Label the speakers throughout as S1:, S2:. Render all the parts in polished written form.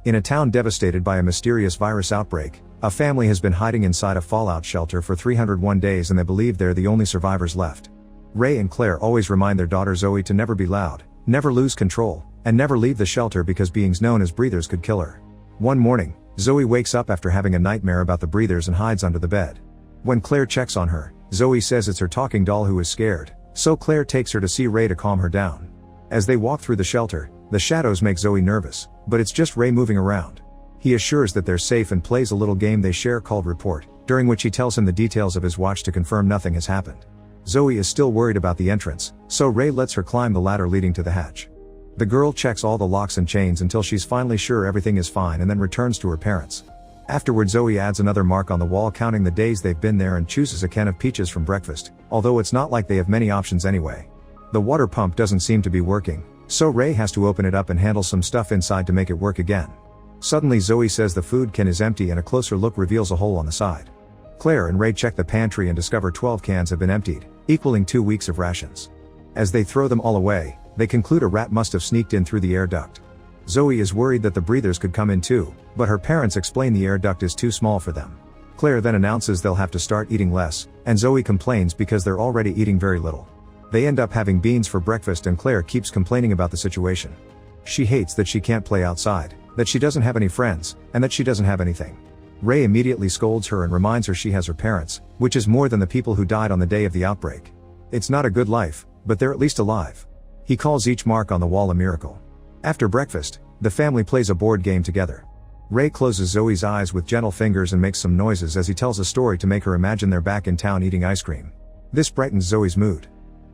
S1: In a town devastated by a mysterious virus outbreak, a family has been hiding inside a fallout shelter for 301 days and they believe they're the only survivors left. Ray and Claire always remind their daughter Zoe to never be loud, never lose control, and never leave the shelter because beings known as breathers could kill her. One morning, Zoe wakes up after having a nightmare about the breathers and hides under the bed. When Claire checks on her, Zoe says it's her talking doll who is scared, so Claire takes her to see Ray to calm her down. As they walk through the shelter, the shadows make Zoe nervous, but it's just Ray moving around. He assures that they're safe and plays a little game they share called Report, during which he tells him the details of his watch to confirm nothing has happened. Zoe is still worried about the entrance, so Ray lets her climb the ladder leading to the hatch. The girl checks all the locks and chains until she's finally sure everything is fine and then returns to her parents. Afterward, Zoe adds another mark on the wall counting the days they've been there and chooses a can of peaches from breakfast, although it's not like they have many options anyway. The water pump doesn't seem to be working, so Ray has to open it up and handle some stuff inside to make it work again. Suddenly Zoe says the food can is empty and a closer look reveals a hole on the side. Claire and Ray check the pantry and discover 12 cans have been emptied, equaling 2 weeks of rations. As they throw them all away, they conclude a rat must have sneaked in through the air duct. Zoe is worried that the breathers could come in too, but her parents explain the air duct is too small for them. Claire then announces they'll have to start eating less, and Zoe complains because they're already eating very little. They end up having beans for breakfast and Claire keeps complaining about the situation. She hates that she can't play outside, that she doesn't have any friends, and that she doesn't have anything. Ray immediately scolds her and reminds her she has her parents, which is more than the people who died on the day of the outbreak. It's not a good life, but they're at least alive. He calls each mark on the wall a miracle. After breakfast, the family plays a board game together. Ray closes Zoe's eyes with gentle fingers and makes some noises as he tells a story to make her imagine they're back in town eating ice cream. This brightens Zoe's mood.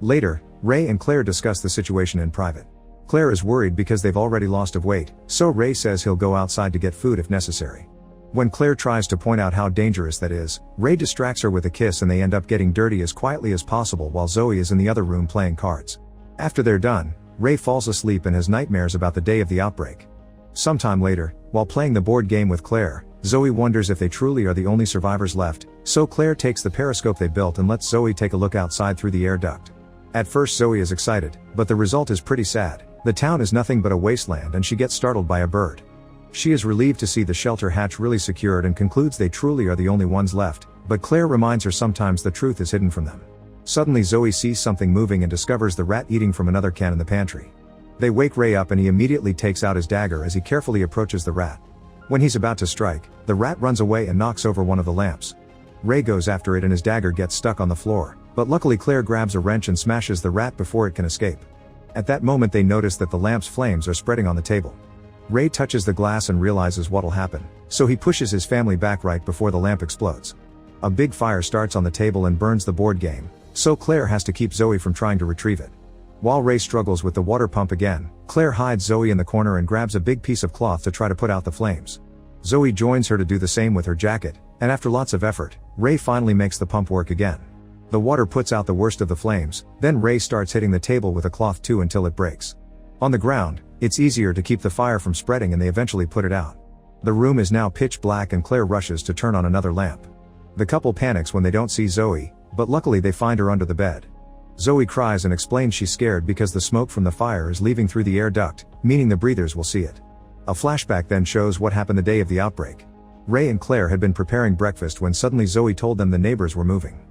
S1: Later, Ray and Claire discuss the situation in private. Claire is worried because they've already lost of weight, so Ray says he'll go outside to get food if necessary. When Claire tries to point out how dangerous that is, Ray distracts her with a kiss and they end up getting dirty as quietly as possible while Zoe is in the other room playing cards. After they're done, Ray falls asleep and has nightmares about the day of the outbreak. Sometime later, while playing the board game with Claire, Zoe wonders if they truly are the only survivors left, so Claire takes the periscope they built and lets Zoe take a look outside through the air duct. At first Zoe is excited, but the result is pretty sad. The town is nothing but a wasteland and she gets startled by a bird. She is relieved to see the shelter hatch really secured and concludes they truly are the only ones left, but Claire reminds her sometimes the truth is hidden from them. Suddenly Zoe sees something moving and discovers the rat eating from another can in the pantry. They wake Ray up and he immediately takes out his dagger as he carefully approaches the rat. When he's about to strike, the rat runs away and knocks over one of the lamps. Ray goes after it and his dagger gets stuck on the floor, but luckily Claire grabs a wrench and smashes the rat before it can escape. At that moment they notice that the lamp's flames are spreading on the table. Ray touches the glass and realizes what'll happen, so he pushes his family back right before the lamp explodes. A big fire starts on the table and burns the board game, so Claire has to keep Zoe from trying to retrieve it. While Ray struggles with the water pump again, Claire hides Zoe in the corner and grabs a big piece of cloth to try to put out the flames. Zoe joins her to do the same with her jacket, and after lots of effort, Ray finally makes the pump work again. The water puts out the worst of the flames, then Ray starts hitting the table with a cloth too until it breaks. On the ground, it's easier to keep the fire from spreading and they eventually put it out. The room is now pitch black and Claire rushes to turn on another lamp. The couple panics when they don't see Zoe, but luckily they find her under the bed. Zoe cries and explains she's scared because the smoke from the fire is leaving through the air duct, meaning the breathers will see it. A flashback then shows what happened the day of the outbreak. Ray and Claire had been preparing breakfast when suddenly Zoe told them the neighbors were moving.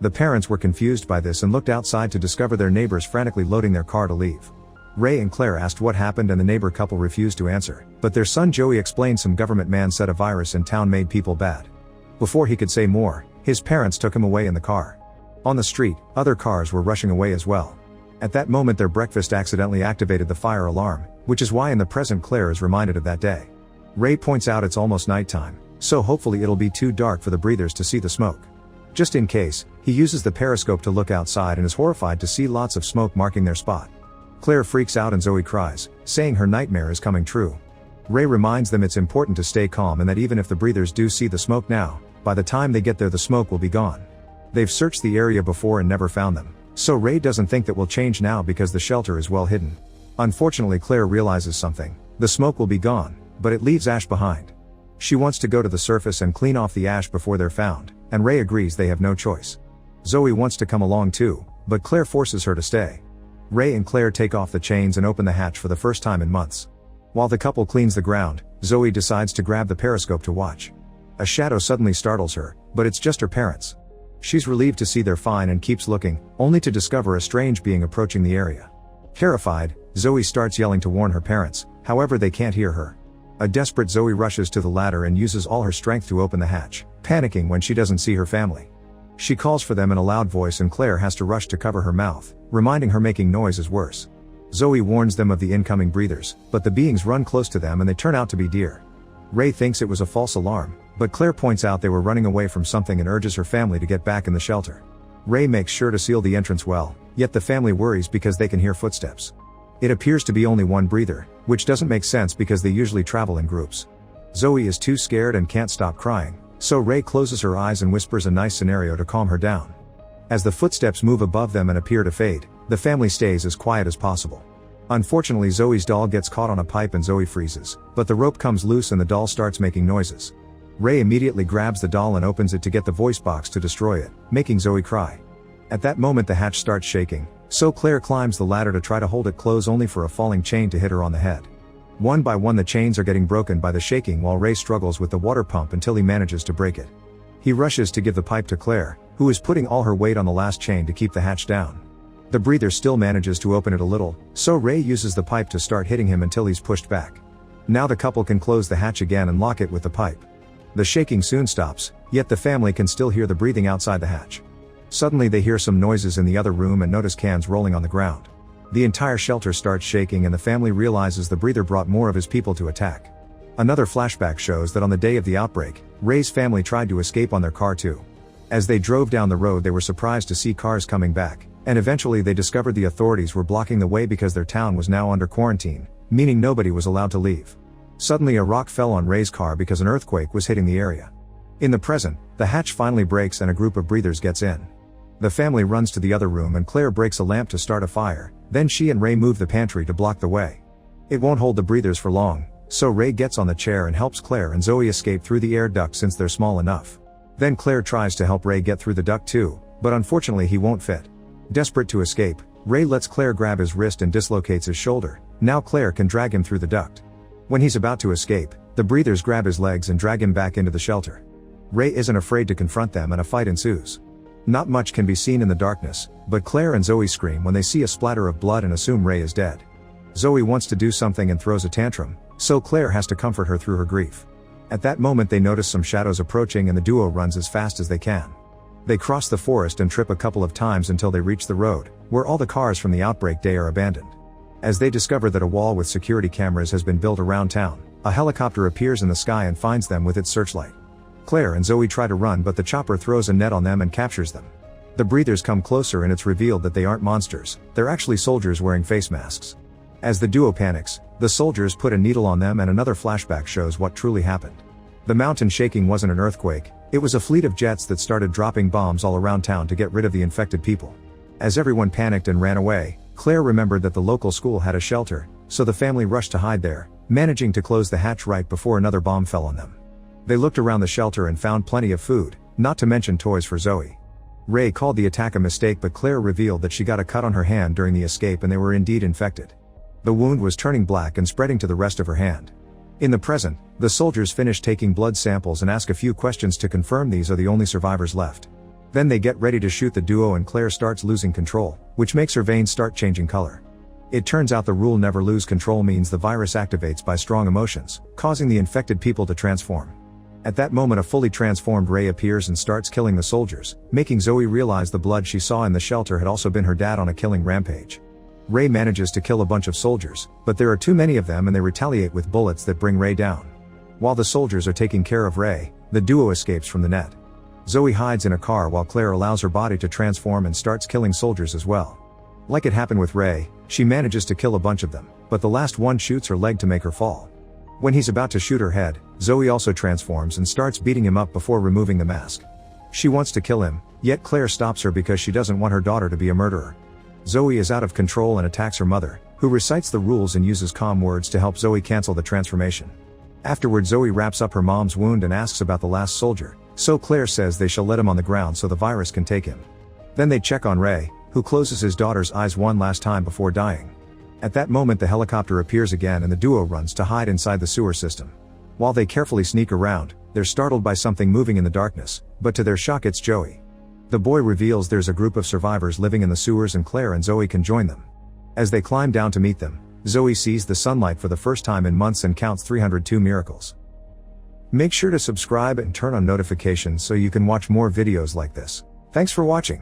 S1: The parents were confused by this and looked outside to discover their neighbors frantically loading their car to leave. Ray and Claire asked what happened and the neighbor couple refused to answer, but their son Joey explained some government man said a virus in town made people bad. Before he could say more, his parents took him away in the car. On the street, other cars were rushing away as well. At that moment their breakfast accidentally activated the fire alarm, which is why in the present Claire is reminded of that day. Ray points out it's almost nighttime, so hopefully it'll be too dark for the breathers to see the smoke. Just in case, he uses the periscope to look outside and is horrified to see lots of smoke marking their spot. Claire freaks out and Zoe cries, saying her nightmare is coming true. Ray reminds them it's important to stay calm and that even if the breathers do see the smoke now, by the time they get there the smoke will be gone. They've searched the area before and never found them, so Ray doesn't think that will change now because the shelter is well hidden. Unfortunately Claire realizes something, the smoke will be gone, but it leaves ash behind. She wants to go to the surface and clean off the ash before they're found, and Ray agrees they have no choice. Zoe wants to come along too, but Claire forces her to stay. Ray and Claire take off the chains and open the hatch for the first time in months. While the couple cleans the ground, Zoe decides to grab the periscope to watch. A shadow suddenly startles her, but it's just her parents. She's relieved to see they're fine and keeps looking, only to discover a strange being approaching the area. Terrified, Zoe starts yelling to warn her parents, however they can't hear her. A desperate Zoe rushes to the ladder and uses all her strength to open the hatch, panicking when she doesn't see her family. She calls for them in a loud voice and Claire has to rush to cover her mouth, reminding her making noise is worse. Zoe warns them of the incoming breathers, but the beings run close to them and they turn out to be deer. Ray thinks it was a false alarm, but Claire points out they were running away from something and urges her family to get back in the shelter. Ray makes sure to seal the entrance well, yet the family worries because they can hear footsteps. It appears to be only one breather, which doesn't make sense because they usually travel in groups. Zoe is too scared and can't stop crying, so Ray closes her eyes and whispers a nice scenario to calm her down. As the footsteps move above them and appear to fade, the family stays as quiet as possible. Unfortunately, Zoe's doll gets caught on a pipe and Zoe freezes, but the rope comes loose and the doll starts making noises. Ray immediately grabs the doll and opens it to get the voice box to destroy it, making Zoe cry. At that moment the hatch starts shaking, so Claire climbs the ladder to try to hold it close only for a falling chain to hit her on the head. One by one the chains are getting broken by the shaking while Ray struggles with the water pump until he manages to break it. He rushes to give the pipe to Claire, who is putting all her weight on the last chain to keep the hatch down. The breather still manages to open it a little, so Ray uses the pipe to start hitting him until he's pushed back. Now the couple can close the hatch again and lock it with the pipe. The shaking soon stops, yet the family can still hear the breathing outside the hatch. Suddenly they hear some noises in the other room and notice cans rolling on the ground. The entire shelter starts shaking and the family realizes the breather brought more of his people to attack. Another flashback shows that on the day of the outbreak, Ray's family tried to escape on their car too. As they drove down the road they were surprised to see cars coming back, and eventually they discovered the authorities were blocking the way because their town was now under quarantine, meaning nobody was allowed to leave. Suddenly a rock fell on Ray's car because an earthquake was hitting the area. In the present, the hatch finally breaks and a group of breathers gets in. The family runs to the other room and Claire breaks a lamp to start a fire, then she and Ray move the pantry to block the way. It won't hold the breathers for long, so Ray gets on the chair and helps Claire and Zoe escape through the air duct since they're small enough. Then Claire tries to help Ray get through the duct too, but unfortunately he won't fit. Desperate to escape, Ray lets Claire grab his wrist and dislocates his shoulder. Now Claire can drag him through the duct. When he's about to escape, the breathers grab his legs and drag him back into the shelter. Ray isn't afraid to confront them and a fight ensues. Not much can be seen in the darkness, but Claire and Zoe scream when they see a splatter of blood and assume Ray is dead. Zoe wants to do something and throws a tantrum, so Claire has to comfort her through her grief. At that moment they notice some shadows approaching and the duo runs as fast as they can. They cross the forest and trip a couple of times until they reach the road, where all the cars from the outbreak day are abandoned. As they discover that a wall with security cameras has been built around town, a helicopter appears in the sky and finds them with its searchlight. Claire and Zoe try to run but the chopper throws a net on them and captures them. The breathers come closer and it's revealed that they aren't monsters, they're actually soldiers wearing face masks. As the duo panics, the soldiers put a needle on them and another flashback shows what truly happened. The mountain shaking wasn't an earthquake, it was a fleet of jets that started dropping bombs all around town to get rid of the infected people. As everyone panicked and ran away, Claire remembered that the local school had a shelter, so the family rushed to hide there, managing to close the hatch right before another bomb fell on them. They looked around the shelter and found plenty of food, not to mention toys for Zoe. Ray called the attack a mistake but Claire revealed that she got a cut on her hand during the escape and they were indeed infected. The wound was turning black and spreading to the rest of her hand. In the present, the soldiers finish taking blood samples and ask a few questions to confirm these are the only survivors left. Then they get ready to shoot the duo and Claire starts losing control, which makes her veins start changing color. It turns out the rule never lose control means the virus activates by strong emotions, causing the infected people to transform. At that moment a fully transformed Ray appears and starts killing the soldiers, making Zoe realize the blood she saw in the shelter had also been her dad on a killing rampage. Ray manages to kill a bunch of soldiers, but there are too many of them and they retaliate with bullets that bring Ray down. While the soldiers are taking care of Ray, the duo escapes from the net. Zoe hides in a car while Claire allows her body to transform and starts killing soldiers as well. Like it happened with Ray, she manages to kill a bunch of them, but the last one shoots her leg to make her fall. When he's about to shoot her head, Zoe also transforms and starts beating him up before removing the mask. She wants to kill him, yet Claire stops her because she doesn't want her daughter to be a murderer. Zoe is out of control and attacks her mother, who recites the rules and uses calm words to help Zoe cancel the transformation. Afterward Zoe wraps up her mom's wound and asks about the last soldier, so Claire says they shall let him on the ground so the virus can take him. Then they check on Ray, who closes his daughter's eyes one last time before dying. At that moment the helicopter appears again and the duo runs to hide inside the sewer system. While they carefully sneak around, they're startled by something moving in the darkness, but to their shock it's Joey. The boy reveals there's a group of survivors living in the sewers and Claire and Zoe can join them. As they climb down to meet them, Zoe sees the sunlight for the first time in months and counts 302 miracles. Make sure to subscribe and turn on notifications so you can watch more videos like this. Thanks for watching.